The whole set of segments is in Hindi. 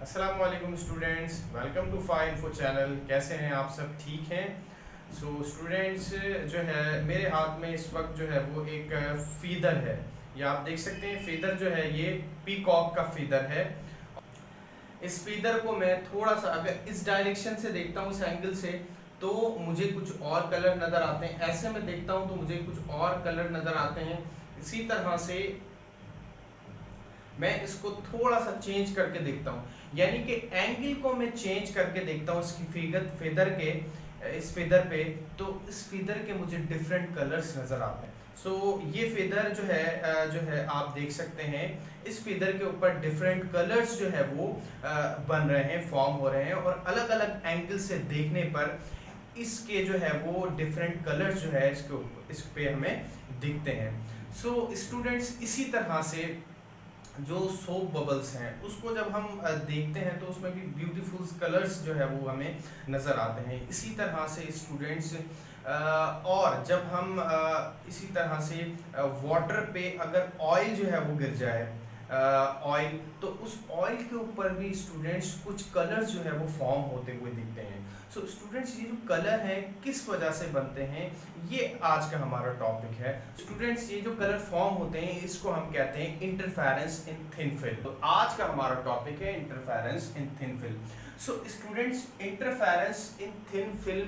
अस्सलाम वालेकुम students, welcome to fine info channel. कैसे हैं आप सब? ठीक हैं? सो स्टूडेंट्स, जो है मेरे हाथ में इस वक्त जो है वो एक फीदर है। ये आप देख सकते हैं, फीदर जो है ये पीकॉक का फीदर है। इस फीदर को मैं थोड़ा सा अगर इस डायरेक्शन से देखता हूँ, इस एंगल से, तो मुझे कुछ और कलर नज़र आते हैं। ऐसे में देखता हूँ तो मुझे कुछ और कलर नज़र आते हैं। इसी तरह से मैं इसको थोड़ा सा चेंज करके देखता हूँ, यानी कि एंगल को मैं चेंज करके देखता हूँ इसकी फेदर के, इस फेदर पे, तो इस फेदर के मुझे डिफरेंट कलर्स नज़र आते हैं। सो ये फेदर जो है आप देख सकते हैं, इस फेदर के ऊपर डिफरेंट कलर्स जो है वो बन रहे हैं, फॉर्म हो रहे हैं, और अलग अलग एंगल से देखने पर इसके जो है वो डिफरेंट कलर्स जो है इस पे हमें दिखते हैं। सो स्टूडेंट्स, इसी तरह से जो सोप बबल्स हैं उसको जब हम देखते हैं तो उसमें भी ब्यूटीफुल कलर्स जो है वो हमें नज़र आते हैं। इसी तरह से स्टूडेंट्स, और जब हम इसी तरह से वाटर पे अगर ऑयल जो है वो गिर जाए, ऑयल, तो उस ऑयल के ऊपर भी स्टूडेंट्स कुछ कलर्स जो है वो फॉर्म होते हुए दिखते हैं। सो स्टूडेंट्स, ये जो कलर हैं किस वजह से बनते हैं, ये आज का हमारा टॉपिक है। स्टूडेंट्स, ये जो कलर फॉर्म होते हैं इसको हम कहते हैं इंटरफेरेंस इन थिन फिल्म। तो आज का हमारा टॉपिक है इंटरफेरेंस इन thin film. So students, interference इन थिन फिल्म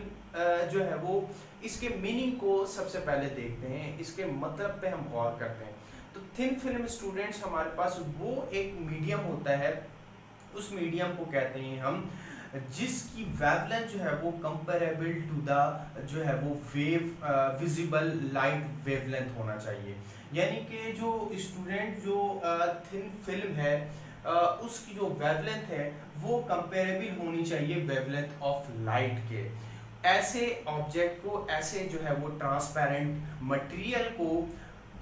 जो है वो, इसके मीनिंग को सबसे पहले देखते हैं, इसके मतलब पे हम गौर करते हैं। तो थिन फिल्म स्टूडेंट्स, हमारे पास वो एक मीडियम होता है, उस मीडियम को कहते हैं हम, जिसकी वेवलेंथ जो है वो कंपेरेबल टू द जो है वो विजिबल लाइट वेवलेंथ होना चाहिए। यानी कि जो स्टूडेंट जो थिन फिल्म है, उसकी जो वेवलेंथ है वो कंपेरेबल होनी चाहिए वेवलेंथ ऑफ लाइट के। ऐसे ऑब्जेक्ट को, ऐसे जो है वो ट्रांसपेरेंट मटेरियल को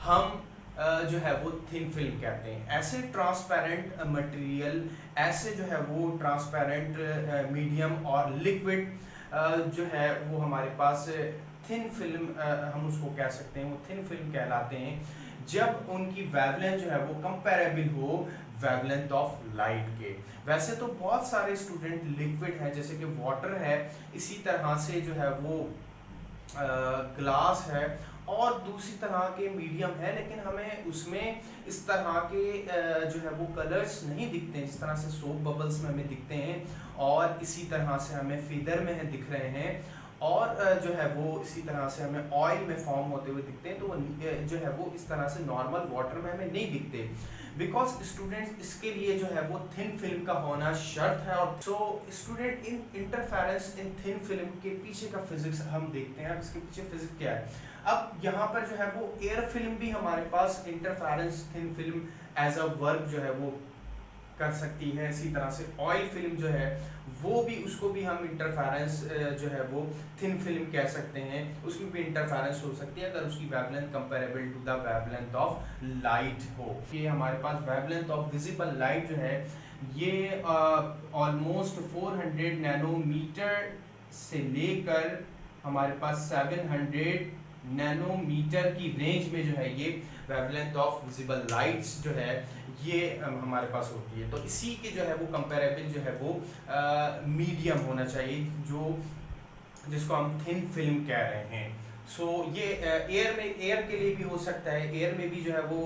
हम जो है वो थिन फिल्म कहते हैं। ऐसे ट्रांसपेरेंट मटेरियल, ऐसे जो है वो ट्रांसपेरेंट मीडियम और लिक्विड जो है वो हमारे पास थिन फिल्म, हम उसको कह सकते हैं, वो थिन फिल्म कहलाते हैं जब उनकी वेवलेंथ जो है वो कंपेरेबल हो वेवलेंथ ऑफ लाइट के। वैसे तो बहुत सारे स्टूडेंट लिक्विड हैं, जैसे कि वाटर है, इसी तरह से जो है वो ग्लास है, और दूसरी तरह के मीडियम है, लेकिन हमें उसमें इस तरह के जो है वो कलर्स नहीं दिखते हैं जिस तरह से सोप बबल्स में हमें दिखते हैं, और इसी तरह से हमें फीदर में दिख रहे हैं, और जो है वो इसी तरह से हमें ऑयल में फॉर्म होते हुए दिखते हैं। तो वो जो है वो इस तरह से नॉर्मल वाटर में हमें नहीं दिखते, बिकॉज स्टूडेंट्स इसके लिए जो है वो थिन फिल्म का होना शर्त है। और सो स्टूडेंट, इन इंटरफेरेंस इन थिन फिल्म के पीछे का फिजिक्स हम देखते हैं। अब इसके पीछे फिजिक्स क्या है? अब यहाँ पर जो है वो एयर फिल्म भी हमारे पास interference thin film as a work जो है वो कर सकती है। इसी तरह से ऑयल फिल्म जो है वो भी, उसको भी हम इंटरफेरेंस जो है वो थिन फिल्म कह सकते हैं। उसमें भी इंटरफेरेंस हो सकती है अगर उसकी wavelength comparable to the wavelength of light हो। ये हमारे पास वेवलेंथ ऑफ विजिबल लाइट जो है ये ऑलमोस्ट 400 नैनोमीटर से लेकर हमारे पास 700 नैनोमीटर की रेंज में जो है ये वेवलेंथ ऑफ विजिबल लाइट्स जो है ये हमारे पास होती है। तो इसी के जो है वो कंपेरेबल जो है वो मीडियम होना चाहिए, जो जिसको हम थिन फिल्म कह रहे हैं। सो ये एयर के लिए भी हो सकता है, एयर में भी जो है वो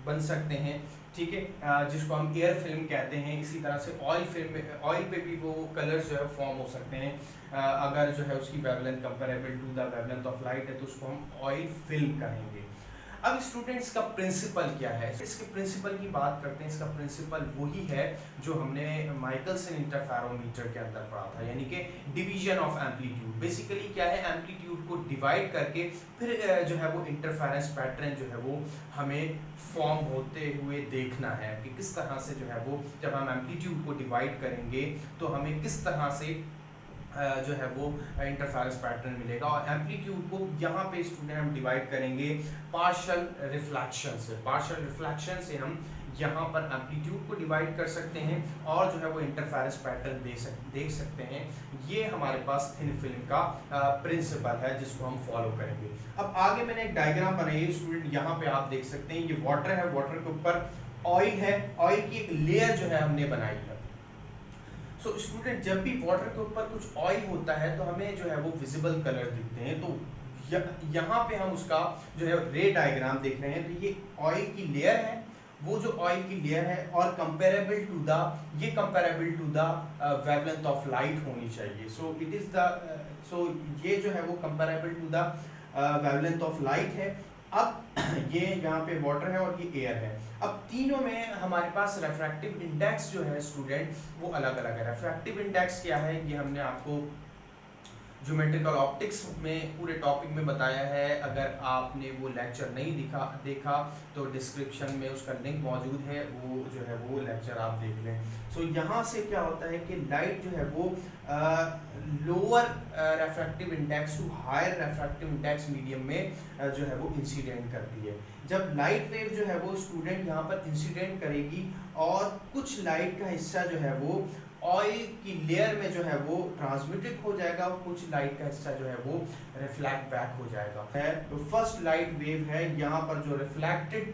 बन सकते हैं, ठीक है, जिसको हम एयर फिल्म कहते हैं। इसी तरह से ऑयल फिल्म, ऑयल पे भी वो कलर्स जो है फॉर्म हो सकते हैं, अगर जो है उसकी wavelength comparable to the wavelength of light है तो उसको हम ऑयल फिल्म कहेंगे। अब स्टूडेंट्स का प्रिंसिपल क्या है? इसके प्रिंसिपल की बात करते हैं। इसका प्रिंसिपल वही है जो हमने माइकलसन इंटरफेरोमीटर के अंदर पढ़ा था, यानी कि डिवीजन ऑफ एम्पलीट्यूड। बेसिकली क्या है, एम्पलीट्यूड को डिवाइड करके फिर जो है वो इंटरफेरेंस पैटर्न जो है वो हमें फॉर्म होते हुए देखना है कि किस तरह से जो है वो, जब हम एम्पलीट्यूड को डिवाइड करेंगे तो हमें किस तरह से जो है वो इंटरफेरेंस पैटर्न मिलेगा। और एम्पलीट्यूड को यहाँ पे स्टूडेंट हम डिवाइड करेंगे पार्शियल रिफ्लेक्शन से। पार्शियल रिफ्लेक्शन से हम यहाँ पर एम्पलीट्यूड को डिवाइड कर सकते हैं और जो है वो इंटरफेरेंस पैटर्न देख सकते हैं। ये हमारे पास थिन फिल्म का प्रिंसिपल है जिसको हम फॉलो करेंगे। अब आगे मैंने एक डायग्राम बनाई है स्टूडेंट, यहाँ पे आप देख सकते हैं, ये वाटर है, वाटर के ऊपर ऑयल है, ऑयल की एक लेयर जो है हमने बनाई है। सो स्टूडेंट जब भी वाटर के ऊपर कुछ ऑयल होता है तो हमें जो है वो विजिबल कलर दिखते हैं। तो यहाँ पे हम उसका जो है रे डायग्राम देख रहे हैं। तो ये ऑयल की लेयर है, वो जो ऑयल की लेयर है और comparable to the wavelength of light होनी चाहिए। So it is the so ये जो है वो comparable to the wavelength of light है। अब ये यहाँ पे वाटर है और ये एयर है। अब तीनों में हमारे पास रेफ्रैक्टिव इंडेक्स जो है स्टूडेंट वो अलग अलग है। रेफ्रैक्टिव इंडेक्स क्या है ये हमने आपको ज्योमेट्रिकल ऑप्टिक्स में पूरे टॉपिक में बताया है। अगर आपने वो लेक्चर नहीं देखा तो डिस्क्रिप्शन में उसका लिंक मौजूद है, वो जो है वो लेक्चर आप देख लें। सो यहाँ से क्या होता है कि लाइट जो है वो lower refractive index to higher refractive index medium में जो है वो इंसिडेंट करती है। जब लाइट वेव जो है वो स्टूडेंट यहाँ पर इंसिडेंट करेगी और कुछ लाइट का हिस्सा जो है वो ऑयल की लेयर में जो है वो ट्रांसमिटेड हो जाएगा और कुछ लाइट का हिस्सा जो है वो रिफ्लेक्ट बैक हो जाएगा। तो फर्स्ट लाइट वेव है यहाँ पर जो रिफ्लेक्टेड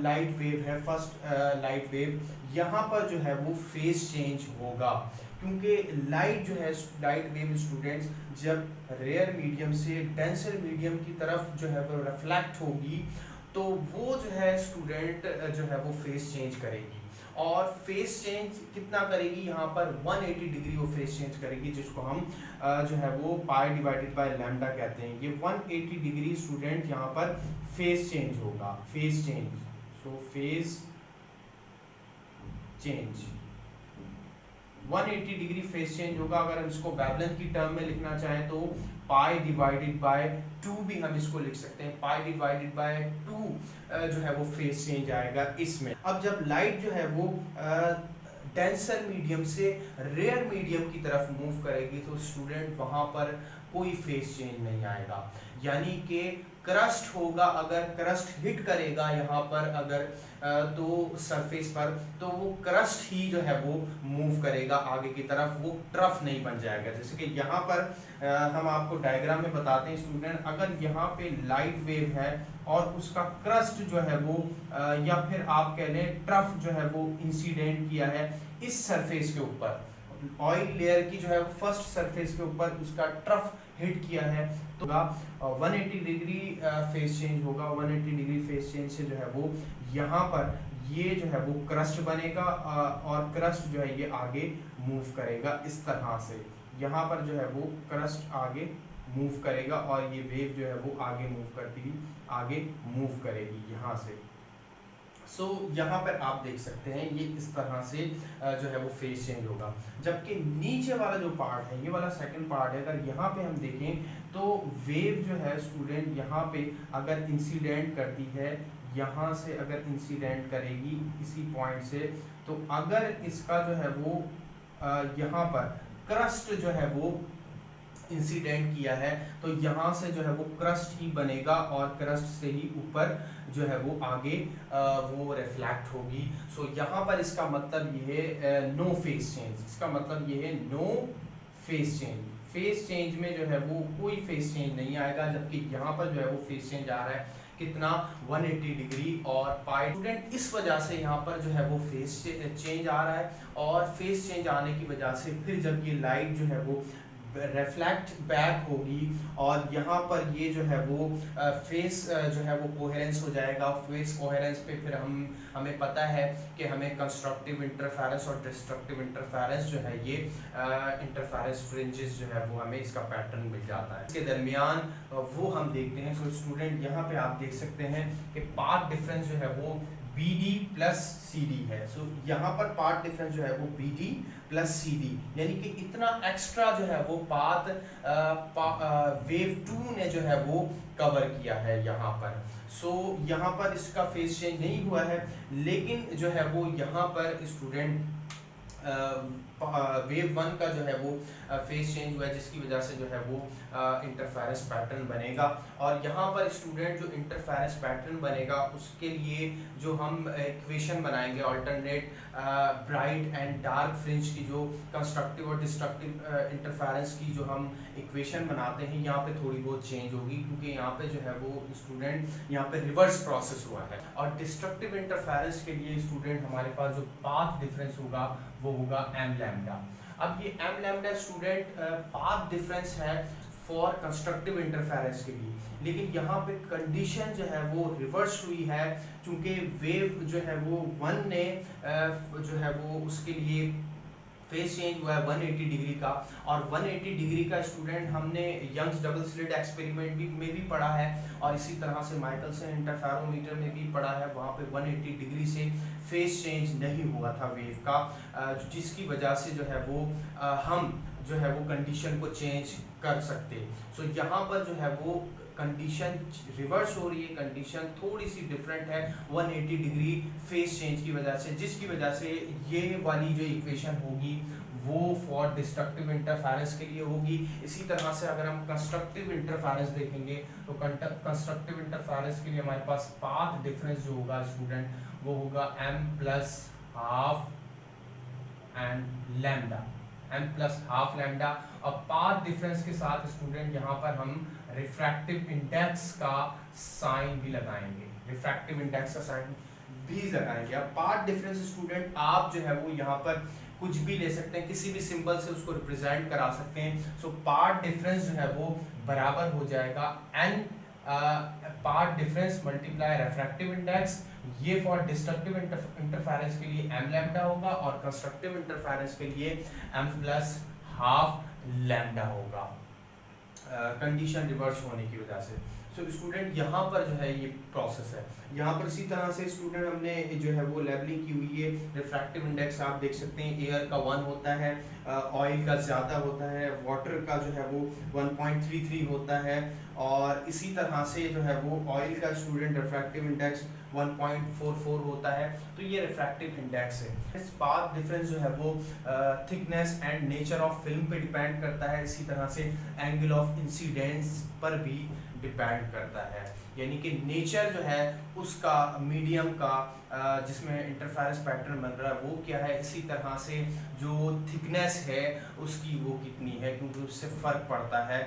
लाइट वेव है, फर्स्ट लाइट वेव, यहाँ पर जो है वो फेज चेंज होगा क्योंकि लाइट जो है लाइट वेव स्टूडेंट्स जब रेयर मीडियम से डेंसर मीडियम की तरफ जो है वो रिफ्लेक्ट होगी तो वो जो है स्टूडेंट जो है वो फेज चेंज करेगी। और फेस चेंज कितना करेगी, यहाँ पर 180 डिग्री वो फेस चेंज करेगी, जिसको हम जो है वो पाई डिवाइडेड बाय लैम्डा कहते हैं। ये 180 डिग्री स्टूडेंट यहाँ पर फेस चेंज होगा, फेस चेंज। सो face change 180 degree face change होगा। अगर हम इसको वेवलेंथ की टर्म में लिखना चाहें तो पाई डिवाइडेड बाय 2 भी हम इसको लिख सकते हैं। पाई डिवाइडेड बाय 2 जो है वो फेस चेंज आएगा इसमें। अब जब लाइट जो है वो डेंसर मीडियम से रेयर मीडियम की तरफ मूव करेगी तो स्टूडेंट वहां पर कोई फेस चेंज नहीं आएगा। यानी कि क्रस्ट होगा, अगर क्रस्ट हिट करेगा यहाँ पर अगर तो सरफेस पर तो वो क्रस्ट ही जो है वो मूव करेगा आगे की तरफ, वो ट्रफ नहीं बन जाएगा। जैसे कि यहाँ पर हम आपको डायग्राम में बताते हैं स्टूडेंट, अगर यहाँ पे लाइट वेव है और उसका क्रस्ट जो है वो या फिर आप कह लें ट्रफ जो है वो इंसिडेंट किया है इस सरफेस के ऊपर, ऑयल लेयर की जो है फर्स्ट सरफेस के ऊपर उसका ट्रफ हिट किया है तो 180 डिग्री फेस चेंज होगा। 180 डिग्री फेस चेंज से जो है वो यहाँ पर ये जो है वो क्रस्ट बनेगा और क्रस्ट जो है ये आगे मूव करेगा इस तरह से। यहाँ पर जो है वो क्रस्ट आगे मूव करेगा और ये वेव जो है वो आगे मूव करती हुई आगे मूव करेगी यहाँ से। सो यहाँ पर आप देख सकते हैं ये इस तरह से जो है वो फेस चेंज होगा। जबकि नीचे वाला जो पार्ट है, ये वाला सेकंड पार्ट है, अगर यहाँ पे हम देखें तो वेव जो है स्टूडेंट यहाँ पे अगर इंसिडेंट करती है, यहाँ से अगर इंसिडेंट करेगी इसी पॉइंट से, तो अगर इसका जो है वो यहाँ पर क्रस्ट जो है वो इंसिडेंट किया है तो यहाँ से जो है वो क्रस्ट ही बनेगा और क्रस्ट से ही ऊपर जो है वो आगे वो रिफ्लेक्ट होगी। सो यहाँ पर इसका मतलब ये है नो फेस चेंज, इसका मतलब ये है no phase change. Phase change में जो है वो कोई फेस चेंज नहीं आएगा, जबकि यहाँ पर जो है वो फेस चेंज आ रहा है कितना 180 डिग्री और पाई। स्टूडेंट इस वजह से यहाँ पर जो है वो फेस चेंज आ रहा है और फेस चेंज आने की वजह से फिर जब ये लाइट जो है वो रिफ्लेक्ट बैक होगी और यहाँ पर ये जो है वो फेस जो है वो कोहेरेंस हो जाएगा। फेस कोहेरेंस पे फिर हमें पता है कि हमें कंस्ट्रक्टिव इंटरफेरेंस और डिस्ट्रक्टिव इंटरफेरेंस जो है ये इंटरफेरेंस फ्रिंजेस जो है वो हमें इसका पैटर्न मिल जाता है। इसके दरमियान वो हम देखते हैं। सो स्टूडेंट यहाँ पे आप देख सकते हैं कि पाथ डिफरेंस जो है वो BD प्लस CD है। सो यहाँ पर पाथ डिफरेंस जो है वो BD प्लस CD, यानी कि इतना एक्स्ट्रा जो है वो पाथ वेव 2 ने जो है वो कवर किया है यहाँ पर। सो यहाँ पर इसका फेस चेंज नहीं हुआ है, लेकिन जो है वो यहाँ पर स्टूडेंट वेव 1 का जो है वो फेस चेंज हुआ है, जिसकी वजह से जो है वो इंटरफेरेंस पैटर्न बनेगा। और यहाँ पर स्टूडेंट जो इंटरफेरेंस पैटर्न बनेगा उसके लिए जो हम इक्वेशन बनाएंगे alternate bright and dark fringe की, जो कंस्ट्रक्टिव और डिस्ट्रक्टिव इंटरफेरेंस की जो हम इक्वेशन बनाते हैं, यहाँ पे थोड़ी बहुत चेंज होगी क्योंकि यहाँ पे जो है वो स्टूडेंट यहाँ पे रिवर्स प्रोसेस हुआ है। और डिस्ट्रक्टिव इंटरफेरेंस के लिए स्टूडेंट हमारे पास जो पाथ डिफरेंस होगा वो वो होगा एम लैम्डा। अब ये M lambda student path difference है फॉर कंस्ट्रक्टिव इंटरफेरेंस के लिए, लेकिन यहाँ पे कंडीशन जो है वो रिवर्स हुई है, क्योंकि वेव जो है वो वन ने जो है वो उसके लिए फेस चेंज हुआ है 180 डिग्री का, और 180 डिग्री का स्टूडेंट हमने यंग्स डबल स्लिट एक्सपेरिमेंट में भी पढ़ा है, और इसी तरह से माइकलसन इंटरफेरोमीटर में भी पढ़ा है, वहाँ पे 180 डिग्री से फेस चेंज नहीं हुआ था वेव का, जिसकी वजह से जो है वो हम जो है वो कंडीशन को चेंज कर सकते। सो यहाँ पर जो है वो कंडीशन रिवर्स हो रही है, कंडीशन थोड़ी सी डिफरेंट है 180 डिग्री फेस चेंज की वजह से, जिसकी वजह से ये वाली जो इक्वेशन होगी वो फॉर डिस्ट्रक्टिव इंटरफेरेंस के लिए होगी। इसी तरह से अगर हम कंस्ट्रक्टिव इंटरफेरेंस देखेंगे तो कंस्ट्रक्टिव इंटरफेरेंस के लिए हमारे पास पाथ डिफरेंस जो होगा स्टूडेंट वो होगा m plus half and lambda, m plus half lambda. अब पाथ डिफरेंस के साथ स्टूडेंट यहाँ पर हम रिफ्रैक्टिव इंडेक्स का साइन भी लगाएंगे, रिफ्रैक्टिव इंडेक्स का साइन भी लगाएंगे। अब पाथ डिफरेंस स्टूडेंट आप जो है वो यहाँ पर कुछ भी ले सकते हैं, किसी भी सिंबल से उसको रिप्रेजेंट करा सकते हैं। सो पाथ डिफरेंस जो है वो बराबर हो जाएगा n path difference multiply refractive index, ये फॉर डिस्ट्रक्टिव इंटरफेरेंस के लिए m लैम्डा होगा और कंस्ट्रक्टिव इंटरफेरेंस के लिए m प्लस हाफ लैम्डा होगा, कंडीशन रिवर्स होने की वजह से। सो स्टूडेंट यहाँ पर जो है ये प्रोसेस है। यहाँ पर इसी तरह से स्टूडेंट हमने जो है वो लेबलिंग की हुई है। रिफ्रैक्टिव इंडेक्स आप देख सकते हैं एयर का 1 होता है, ऑयल का ज़्यादा होता है, वाटर का जो है वो 1.33 होता है, और इसी तरह से जो है वो ऑयल का स्टूडेंट रिफ्रैक्टिव इंडेक्स 1.44 होता है। तो ये रिफ्रैक्टिव इंडेक्स है। इस पाथ डिफरेंस जो है वो thickness and nature of film पे डिपेंड करता है, इसी तरह से एंगल ऑफ इंसिडेंस पर भी डिपेंड करता है, यानी कि नेचर जो है उसका मीडियम का जिसमें इंटरफेरेंस पैटर्न बन रहा है वो क्या है, इसी तरह से जो थिकनेस है उसकी वो कितनी है, क्योंकि उससे फ़र्क पड़ता है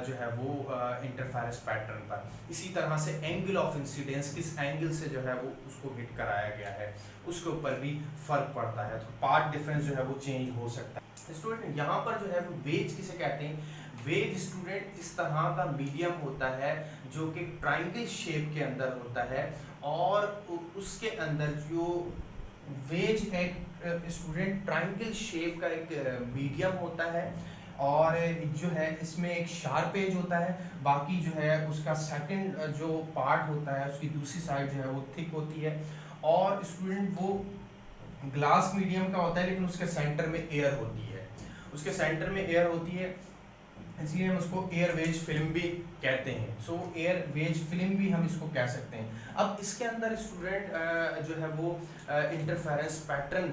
जो है वो इंटरफेरेंस पैटर्न पर। इसी तरह से एंगल ऑफ इंसिडेंस, किस एंगल से जो है वो उसको हिट कराया गया है उसके ऊपर भी फ़र्क पड़ता है। तो पाथ डिफरेंस जो है वो चेंज हो सकता है। स्टूडेंट यहाँ पर जो है वो वेज किसे कहते हैं, वेज स्टूडेंट इस तरह का मीडियम होता है जो कि ट्रायंगल शेप के अंदर होता है, और उसके अंदर जो वेज एक स्टूडेंट ट्रायंगल शेप का एक मीडियम होता है, और जो है इसमें एक शार्प एज होता है, बाकी जो है उसका सेकंड जो पार्ट होता है उसकी दूसरी साइड जो है वो थिक होती है, और स्टूडेंट वो ग्लास मीडियम का होता है लेकिन उसके सेंटर में एयर होती है, उसके सेंटर में एयर होती है, इसलिए हम उसको एयर वेज फिल्म भी कहते हैं। सो एयर वेज फिल्म भी हम इसको कह सकते हैं। अब इसके अंदर स्टूडेंट जो है वो इंटरफेरेंस पैटर्न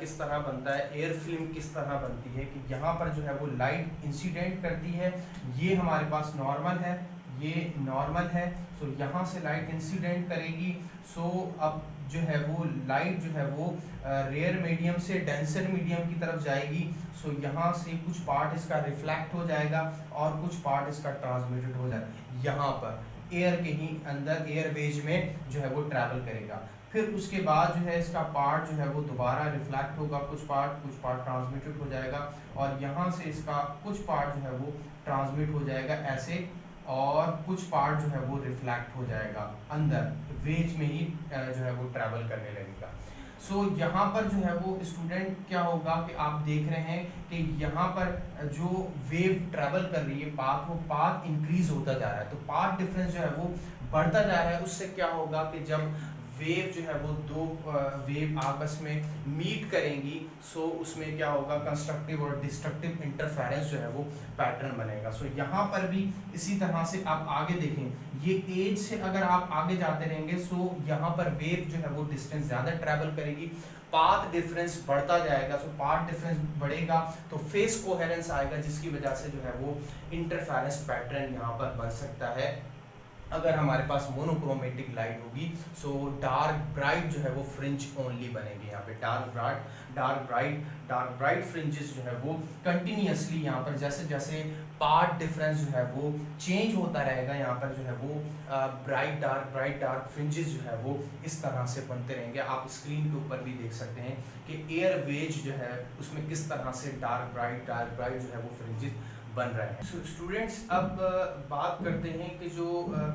किस तरह बनता है, एयर फिल्म किस तरह बनती है कि यहाँ पर जो है वो लाइट इंसिडेंट करती है, ये हमारे पास नॉर्मल है, ये नॉर्मल है, सो यहाँ से लाइट इंसिडेंट करेगी। सो अब जो है वो लाइट जो है वो रेयर मीडियम से डेंसर मीडियम की तरफ जाएगी। सो यहाँ से कुछ पार्ट इसका रिफ्लेक्ट हो जाएगा और कुछ पार्ट इसका ट्रांसमिटेड हो जाएगा, यहाँ पर एयर के ही अंदर एयर वेज में जो है वो ट्रैवल करेगा। फिर उसके बाद जो है इसका पार्ट जो है वो दोबारा रिफ्लेक्ट होगा, कुछ पार्ट ट्रांसमिटेड हो जाएगा, और यहाँ से इसका कुछ पार्ट जो है वो ट्रांसमिट हो जाएगा ऐसे, और कुछ पार्ट जो है वो रिफ्लेक्ट हो जाएगा अंदर वेज में ही जो है वो ट्रैवल करने लगेगा। सो यहाँ पर जो है वो स्टूडेंट क्या होगा कि आप देख रहे हैं कि यहाँ पर जो वेव ट्रैवल कर रही है पाथ, वो पाथ इंक्रीज होता जा रहा है, तो पाथ डिफरेंस जो है वो बढ़ता जा रहा है। उससे क्या होगा कि जब वेव जो है वो दो वेव आपस में मीट करेंगी, सो उसमें क्या होगा, कंस्ट्रक्टिव और डिस्ट्रक्टिव इंटरफेरेंस जो है वो पैटर्न बनेगा। सो यहाँ पर भी इसी तरह से आप आगे देखें, ये एज से अगर आप आगे जाते रहेंगे सो यहाँ पर वेव जो है वो डिस्टेंस ज़्यादा ट्रैवल करेगी, पाथ डिफरेंस बढ़ता जाएगा। सो पाथ डिफरेंस बढ़ेगा तो फेस कोहेरेंस आएगा, जिसकी वजह से जो है वो इंटरफेरेंस पैटर्न यहाँ पर बन सकता है अगर हमारे पास मोनोक्रोमेटिक लाइट होगी सो डार्क ब्राइट जो है वो फ्रिंज ओनली बनेंगे। यहाँ पे डार्क ब्राइट फ्रिंजेस जो है वो कंटिन्यूसली यहाँ पर जैसे जैसे पार्ट डिफरेंस जो है वो चेंज होता रहेगा, यहाँ पर जो है वो ब्राइट डार्क फ्रिंजेस जो है वो इस तरह से बनते रहेंगे। आप स्क्रीन के ऊपर भी देख सकते हैं कि एयर वेज जो है उसमें किस तरह से डार्क ब्राइट जो है वो फ्रिंजेस बन रहे हैं। सो स्टूडेंट्स, अब बात करते हैं कि जो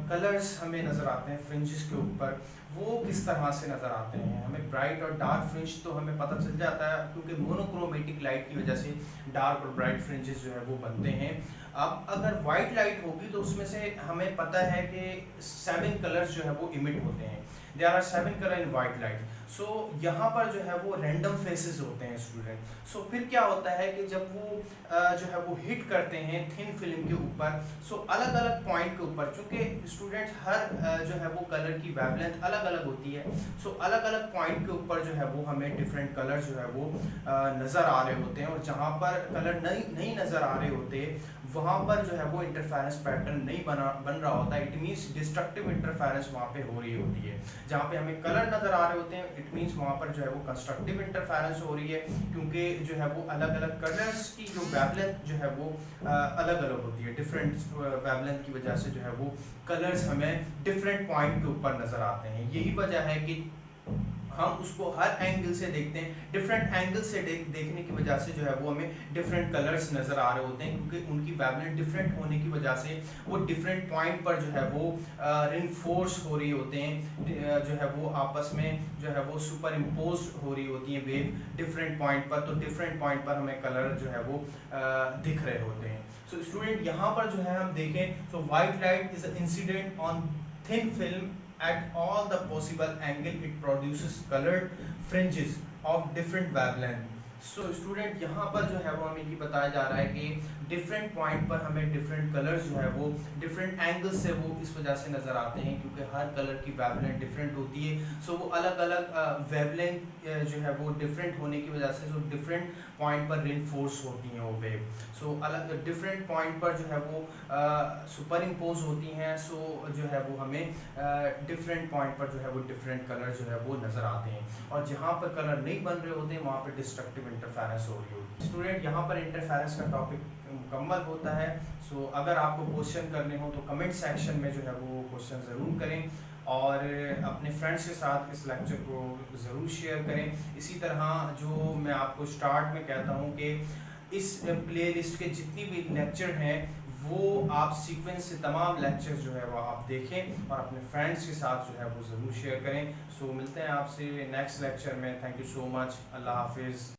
कलर्स हमें नज़र आते हैं फ्रिंजेस के ऊपर वो किस तरह से नज़र आते हैं। हमें ब्राइट और डार्क फ्रिंज तो हमें पता चल जाता है क्योंकि मोनोक्रोमेटिक लाइट की वजह से डार्क और ब्राइट फ्रिंजेस जो है वो बनते हैं। अब अगर वाइट लाइट होगी तो उसमें से हमें पता है कि 7 कलर्स जो है वो इमिट होते हैं। There are 7 colour in white light. So यहाँ पर जो है वो रैंडम फेसेस होते हैं स्टूडेंट। सो फिर क्या होता है कि जब वो जो है वो हिट करते हैं थिन फिल्म के ऊपर, सो अलग अलग पॉइंट के ऊपर, चूंकि स्टूडेंट हर जो है वो कलर की वेवलेंथ अलग अलग होती है, सो अलग अलग पॉइंट के ऊपर जो है वो हमें डिफरेंट कलर जो है वो नज़र आ रहे होते हैं। और जहाँ पर कलर नहीं नज़र आ रहे होते वहाँ पर जो है वो इंटरफेरेंस पैटर्न नहीं बन रहा होता है। इट मीन्स डिस्ट्रक्टिव इंटरफेरेंस वहाँ पे हो रही होती है। जहाँ पे हमें कलर नज़र आ रहे होते हैं इट मीन्स वहाँ पर जो है वो कंस्ट्रक्टिव इंटरफेरेंस हो रही है, क्योंकि जो है वो अलग अलग कलर्स की जो वेवलेंथ जो है वो अलग अलग होती है। डिफरेंट वेवलेंथ की वजह से जो है वो कलर्स हमें डिफरेंट पॉइंट के ऊपर नज़र आते हैं। यही वजह है कि हम उसको हर एंगल से देखते हैं, डिफरेंट एंगल से देखने की वजह से जो है वो हमें डिफरेंट कलर्स नज़र आ रहे होते हैं, क्योंकि उनकी वेवलेंथ डिफरेंट होने की वजह से वो डिफरेंट पॉइंट पर जो है वो रिनफोर्स हो रही होते हैं, जो है वो आपस में जो है वो सुपर इम्पोज हो रही होती हैं वेव डिफरेंट पॉइंट पर। तो डिफरेंट पॉइंट पर हमें कलर जो है वो दिख रहे होते हैं। सो स्टूडेंट, यहाँ पर जो है हम देखें तो white light is incident on thin film at all the possible angle it produces colored fringes of different wavelength। So student, यहाँ पर जो है वो हमें ये बताया जा रहा है कि डिफरेंट पॉइंट पर हमें डिफरेंट कलर्स जो है वो डिफरेंट एंगल से वो इस वजह से नज़र आते हैं क्योंकि हर कलर की वेवलेंथ डिफरेंट होती है। सो वो अलग अलग वेवलेंथ जो है वो डिफरेंट होने की वजह से जो डिफरेंट पॉइंट पर रिनफोर्स होती हैं वो वेव। सो अलग डिफरेंट पॉइंट पर जो है वो सुपर इम्पोज होती हैं। सो जो है वो हमें डिफरेंट पॉइंट पर जो है वो डिफरेंट कलर जो है वो नज़र आते हैं, और जहाँ पर कलर नहीं बन रहे होते वहाँ पर डिस्ट्रक्टिव इंटरफेरेंस हो रही होती है। स्टूडेंट, यहाँ पर इंटरफेरेंस का टॉपिक मुकम्मल होता है। सो अगर आपको क्वेश्चन करने हो तो कमेंट सेक्शन में जो है वो क्वेश्चन ज़रूर करें और अपने फ्रेंड्स के साथ इस लेक्चर को ज़रूर शेयर करें। इसी तरह जो मैं आपको स्टार्ट में कहता हूँ कि इस प्लेलिस्ट के जितनी भी लेक्चर हैं वो आप सीक्वेंस से तमाम लेक्चर जो है वो आप देखें और अपने फ्रेंड्स के साथ जो है वो ज़रूर शेयर करें। सो मिलते हैं आपसे नेक्स्ट लेक्चर में। Thank you so much. Allah हाफिज़।